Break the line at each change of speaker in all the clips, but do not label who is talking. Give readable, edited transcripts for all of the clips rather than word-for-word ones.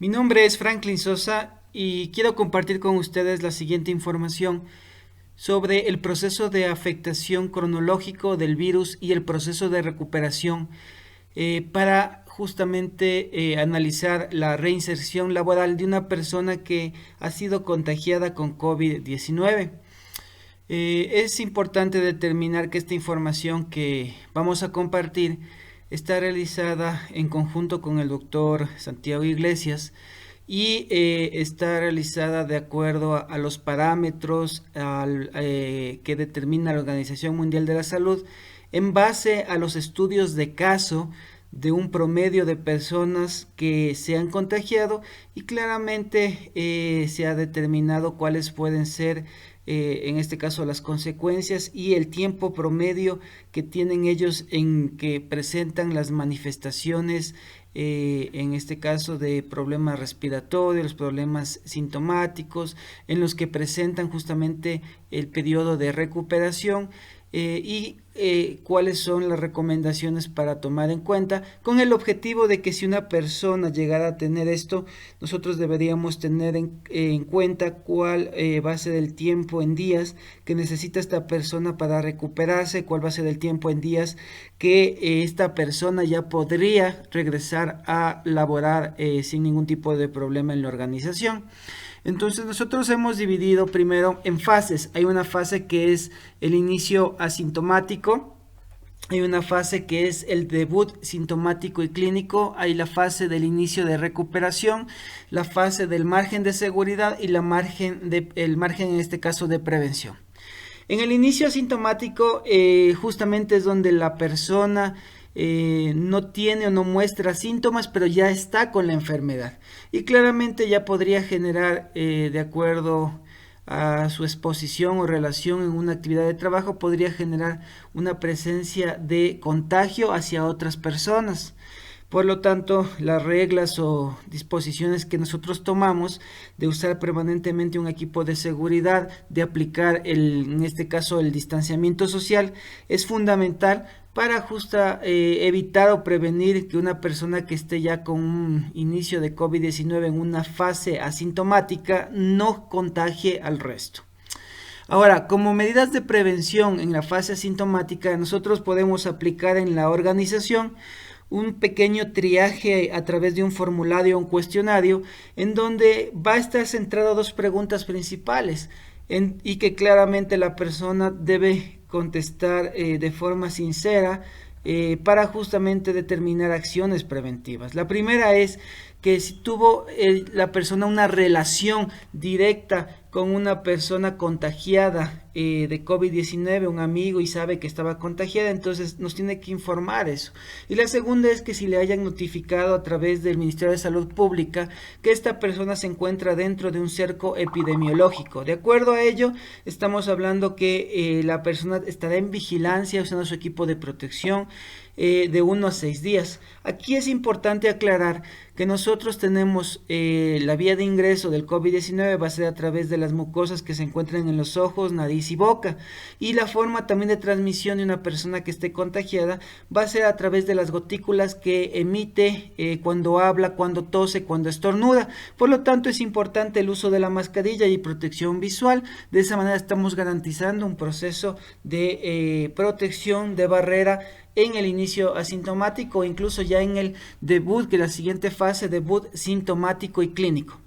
Mi nombre es Franklin Sosa y quiero compartir con ustedes la siguiente información sobre el proceso de afectación cronológico del virus y el proceso de recuperación para justamente analizar la reinserción laboral de una persona que ha sido contagiada con COVID-19. Es importante determinar que esta información que vamos a compartir está realizada en conjunto con el doctor Santiago Iglesias y está realizada de acuerdo a los parámetros que determina la Organización Mundial de la Salud en base a los estudios de caso de un promedio de personas que se han contagiado y claramente se ha determinado cuáles pueden ser en este caso las consecuencias y el tiempo promedio que tienen ellos en que presentan las manifestaciones en este caso de problemas respiratorios, problemas sintomáticos, en los que presentan justamente el periodo de recuperación y cuáles son las recomendaciones para tomar en cuenta, con el objetivo de que si una persona llegara a tener esto, nosotros deberíamos tener en cuenta cuál va a ser el tiempo en días que necesita esta persona para recuperarse, cuál va a ser el tiempo en días que esta persona ya podría regresar a laborar sin ningún tipo de problema en la organización. Entonces nosotros hemos dividido primero en fases. Hay una fase que es el inicio asintomático, hay una fase que es el debut sintomático y clínico, hay la fase del inicio de recuperación, la fase del margen de seguridad y el margen en este caso de prevención. En el inicio asintomático justamente es donde la persona no tiene o no muestra síntomas, pero ya está con la enfermedad. Y claramente ya podría generar, de acuerdo a su exposición o relación en una actividad de trabajo, podría generar una presencia de contagio hacia otras personas. Por lo tanto, las reglas o disposiciones que nosotros tomamos de usar permanentemente un equipo de seguridad, de aplicar en este caso el distanciamiento social, es fundamental para evitar o prevenir que una persona que esté ya con un inicio de COVID-19 en una fase asintomática no contagie al resto. Ahora, como medidas de prevención en la fase asintomática, nosotros podemos aplicar en la organización un pequeño triaje a través de un formulario o un cuestionario en donde va a estar centrado dos preguntas principales y que claramente la persona debe contestar de forma sincera para justamente determinar acciones preventivas. La primera es que si tuvo la persona una relación directa con una persona contagiada de COVID-19, un amigo, y sabe que estaba contagiada, entonces nos tiene que informar eso. Y la segunda es que si le hayan notificado a través del Ministerio de Salud Pública que esta persona se encuentra dentro de un cerco epidemiológico. De acuerdo a ello, estamos hablando que la persona estará en vigilancia usando su equipo de protección de 1 a 6 días. Aquí es importante aclarar que nosotros tenemos la vía de ingreso del COVID-19 va a ser a través de las mucosas que se encuentran en los ojos, nariz y boca, y la forma también de transmisión de una persona que esté contagiada va a ser a través de las gotículas que emite cuando habla, cuando tose, cuando estornuda. Por lo tanto, es importante el uso de la mascarilla y protección visual. De esa manera estamos garantizando un proceso de protección, de barrera en el inicio asintomático o incluso ya en el debut, que es la siguiente fase, debut sintomático y clínico.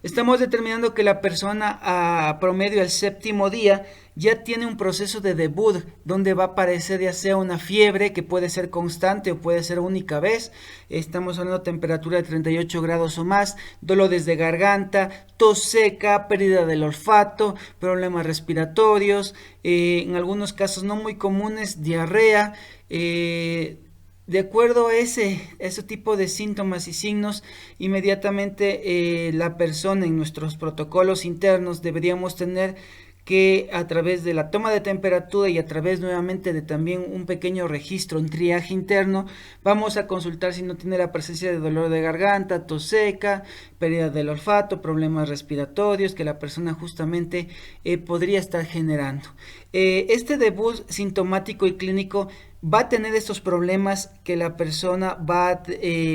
Estamos determinando que la persona a promedio al 7º día ya tiene un proceso de debut donde va a aparecer ya sea una fiebre que puede ser constante o puede ser única vez. Estamos hablando de temperatura de 38 grados o más, dolores de garganta, tos seca, pérdida del olfato, problemas respiratorios, en algunos casos no muy comunes, diarrea. De acuerdo a ese tipo de síntomas y signos, inmediatamente la persona en nuestros protocolos internos deberíamos tener que a través de la toma de temperatura y a través nuevamente de también un pequeño registro, un triaje interno, vamos a consultar si no tiene la presencia de dolor de garganta, tos seca, pérdida del olfato, problemas respiratorios que la persona justamente podría estar generando. Este debut sintomático y clínico va a tener estos problemas que la persona va a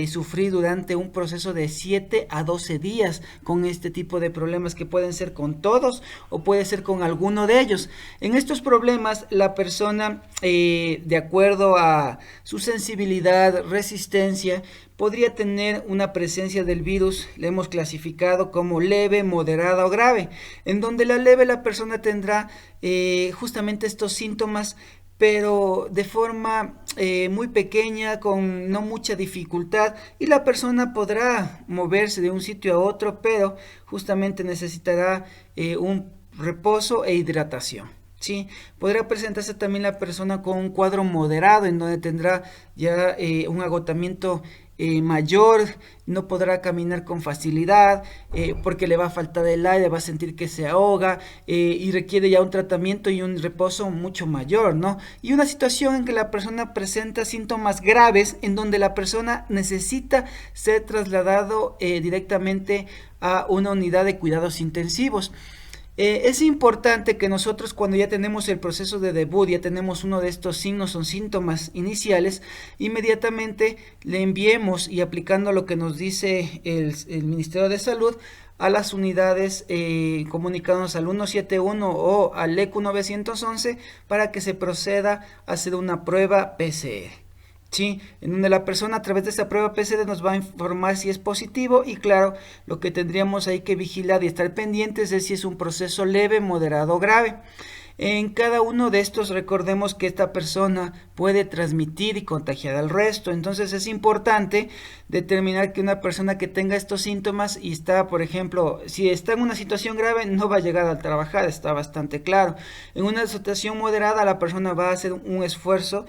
sufrir durante un proceso de 7 a 12 días con este tipo de problemas, que pueden ser con todos o puede ser con alguno de ellos. En estos problemas la persona, de acuerdo a su sensibilidad, resistencia, podría tener una presencia del virus, le hemos clasificado como leve, moderada o grave, en donde la leve la persona tendrá justamente estos síntomas, pero de forma muy pequeña, con no mucha dificultad, y la persona podrá moverse de un sitio a otro, pero justamente necesitará un reposo e hidratación. Sí, podrá presentarse también la persona con un cuadro moderado, en donde tendrá ya un agotamiento mayor, no podrá caminar con facilidad, porque le va a faltar el aire, va a sentir que se ahoga, y requiere ya un tratamiento y un reposo mucho mayor, ¿no? Y una situación en que la persona presenta síntomas graves, en donde la persona necesita ser trasladado directamente a una unidad de cuidados intensivos. Es importante que nosotros, cuando ya tenemos el proceso de debut, ya tenemos uno de estos signos o síntomas iniciales, inmediatamente le enviemos, y aplicando lo que nos dice el Ministerio de Salud, a las unidades, comunicándonos al 171 o al ECU 911 para que se proceda a hacer una prueba PCR. Sí, en donde la persona, a través de esta prueba PCR, nos va a informar si es positivo, y claro, lo que tendríamos ahí que vigilar y estar pendientes es si es un proceso leve, moderado o grave. En cada uno de estos, recordemos que esta persona puede transmitir y contagiar al resto. Entonces es importante determinar que una persona que tenga estos síntomas y está, por ejemplo, si está en una situación grave, no va a llegar a trabajar, está bastante claro. En una situación moderada, la persona va a hacer un esfuerzo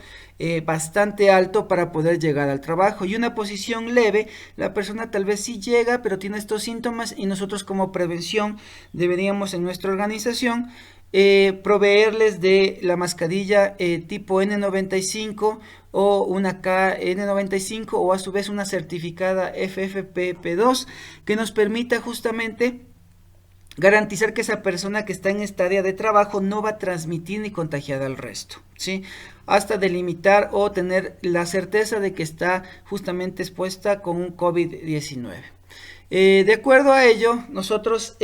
bastante alto para poder llegar al trabajo. Y una posición leve, la persona tal vez sí llega, pero tiene estos síntomas, y nosotros, como prevención, deberíamos en nuestra organización proveerles de la mascarilla tipo N95 o una KN95, o a su vez una certificada FFP2, que nos permita justamente garantizar que esa persona que está en esta área de trabajo no va a transmitir ni contagiar al resto, ¿sí? Hasta delimitar o tener la certeza de que está justamente expuesta con un COVID-19. De acuerdo a ello, nosotros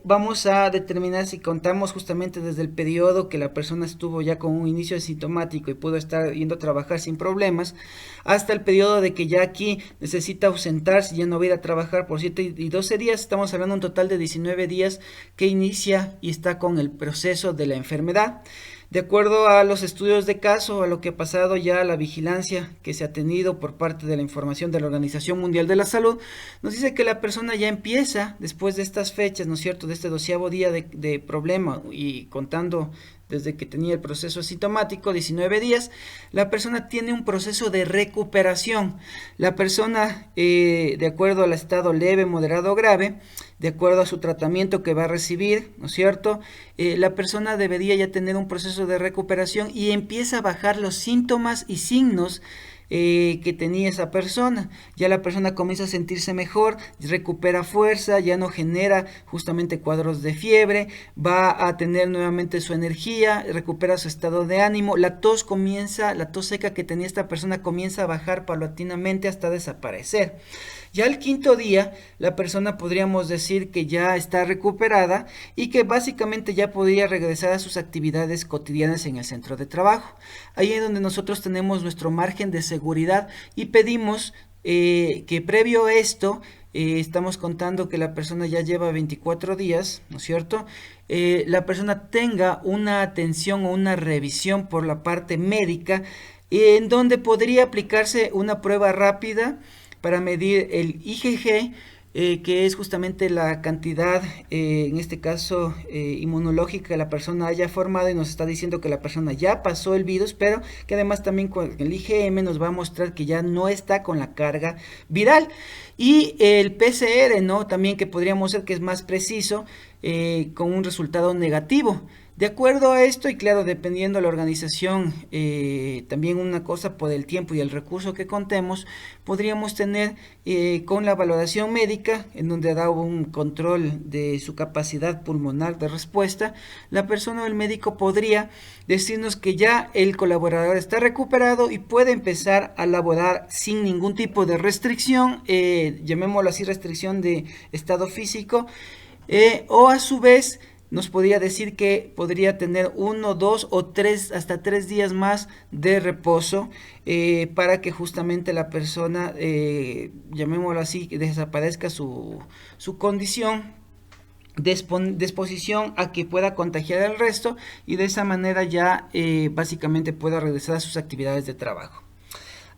vamos a determinar si contamos justamente desde el periodo que la persona estuvo ya con un inicio asintomático y pudo estar yendo a trabajar sin problemas, hasta el periodo de que ya aquí necesita ausentarse, ya no va a ir a trabajar por 7 y 12 días. Estamos hablando de un total de 19 días que inicia y está con el proceso de la enfermedad. De acuerdo a los estudios de caso, a lo que ha pasado ya, la vigilancia que se ha tenido por parte de la información de la Organización Mundial de la Salud, nos dice que la persona ya empieza, después de estas fechas, ¿no es cierto?, de este 12º día de problema, y contando desde que tenía el proceso asintomático, 19 días, la persona tiene un proceso de recuperación. La persona, de acuerdo al estado leve, moderado o grave, de acuerdo a su tratamiento que va a recibir, ¿no es cierto?, la persona debería ya tener un proceso de recuperación y empieza a bajar los síntomas y signos que tenía esa persona. Ya la persona comienza a sentirse mejor, recupera fuerza, ya no genera justamente cuadros de fiebre, va a tener nuevamente su energía, recupera su estado de ánimo, la tos seca que tenía esta persona comienza a bajar paulatinamente hasta desaparecer. Ya al 5.º día, la persona podríamos decir que ya está recuperada y que básicamente ya podría regresar a sus actividades cotidianas en el centro de trabajo. Ahí es donde nosotros tenemos nuestro margen de seguridad y pedimos que previo a esto, estamos contando que la persona ya lleva 24 días, ¿no es cierto?, la persona tenga una atención o una revisión por la parte médica, en donde podría aplicarse una prueba rápida para medir el IgG, que es justamente la cantidad, en este caso inmunológica, que la persona haya formado, y nos está diciendo que la persona ya pasó el virus, pero que además también con el IgM nos va a mostrar que ya no está con la carga viral. Y el PCR, ¿no?, también, que podríamos ser que es más preciso, con un resultado negativo. De acuerdo a esto, y claro, dependiendo de la organización, también una cosa por el tiempo y el recurso que contemos, podríamos tener con la valoración médica, en donde da un control de su capacidad pulmonar de respuesta, la persona o el médico podría decirnos que ya el colaborador está recuperado y puede empezar a laborar sin ningún tipo de restricción, llamémoslo así, restricción de estado físico, o a su vez nos podría decir que podría tener 1, 2 o 3, hasta 3 días más de reposo, para que justamente la persona, llamémoslo así, desaparezca su condición, disposición a que pueda contagiar al resto, y de esa manera ya básicamente pueda regresar a sus actividades de trabajo.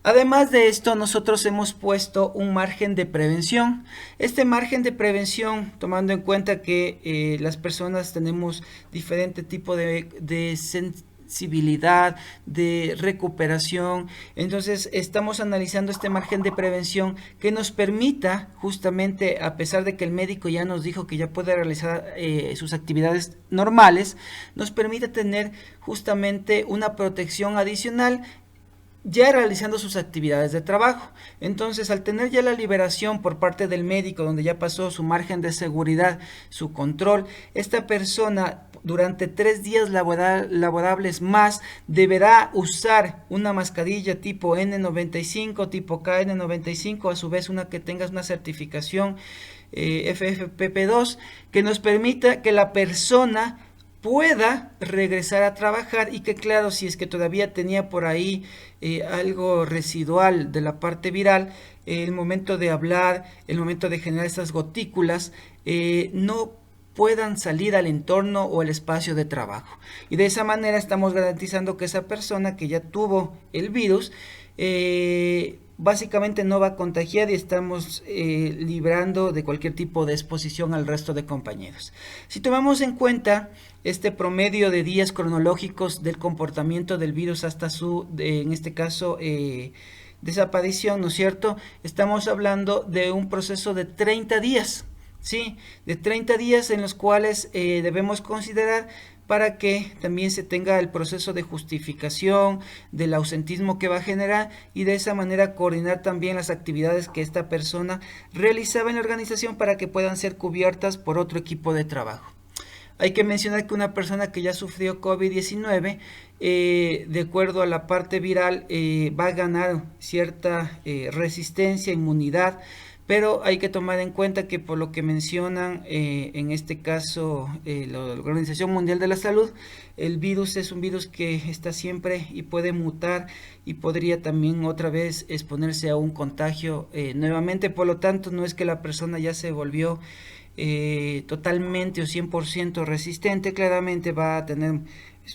Además de esto, nosotros hemos puesto un margen de prevención. Este margen de prevención, tomando en cuenta que las personas tenemos diferente tipo de sensibilidad, de recuperación, entonces estamos analizando este margen de prevención que nos permita, justamente, a pesar de que el médico ya nos dijo que ya puede realizar sus actividades normales, nos permite tener justamente una protección adicional ya realizando sus actividades de trabajo. Entonces, al tener ya la liberación por parte del médico, donde ya pasó su margen de seguridad, su control, esta persona durante 3 días laborables más deberá usar una mascarilla tipo N95, tipo KN95, a su vez una que tenga una certificación FFP2, que nos permita que la persona pueda regresar a trabajar, y que claro, si es que todavía tenía por ahí algo residual de la parte viral, el momento de hablar, el momento de generar esas gotículas, no puedan salir al entorno o al espacio de trabajo. Y de esa manera estamos garantizando que esa persona que ya tuvo el virus, básicamente no va a contagiar, y estamos librando de cualquier tipo de exposición al resto de compañeros. Si tomamos en cuenta este promedio de días cronológicos del comportamiento del virus hasta su, en este caso, desaparición, ¿no es cierto? Estamos hablando de un proceso de 30 días, ¿sí? De 30 días en los cuales debemos considerar, para que también se tenga el proceso de justificación del ausentismo que va a generar, y de esa manera coordinar también las actividades que esta persona realizaba en la organización para que puedan ser cubiertas por otro equipo de trabajo. Hay que mencionar que una persona que ya sufrió COVID-19, de acuerdo a la parte viral, va a ganar cierta resistencia, inmunidad, pero hay que tomar en cuenta que, por lo que mencionan en este caso la Organización Mundial de la Salud, el virus es un virus que está siempre y puede mutar, y podría también otra vez exponerse a un contagio nuevamente. Por lo tanto, no es que la persona ya se volvió totalmente o 100% resistente. Claramente va a tener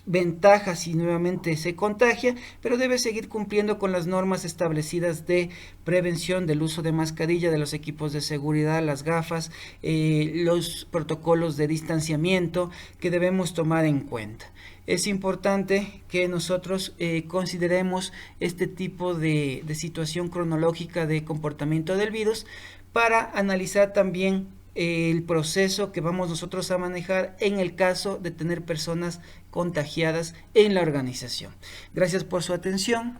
ventajas si nuevamente se contagia, pero debe seguir cumpliendo con las normas establecidas de prevención del uso de mascarilla, de los equipos de seguridad, las gafas, los protocolos de distanciamiento que debemos tomar en cuenta. Es importante que nosotros consideremos este tipo de situación cronológica de comportamiento del virus, para analizar también el proceso que vamos nosotros a manejar en el caso de tener personas contagiadas en la organización. Gracias por su atención.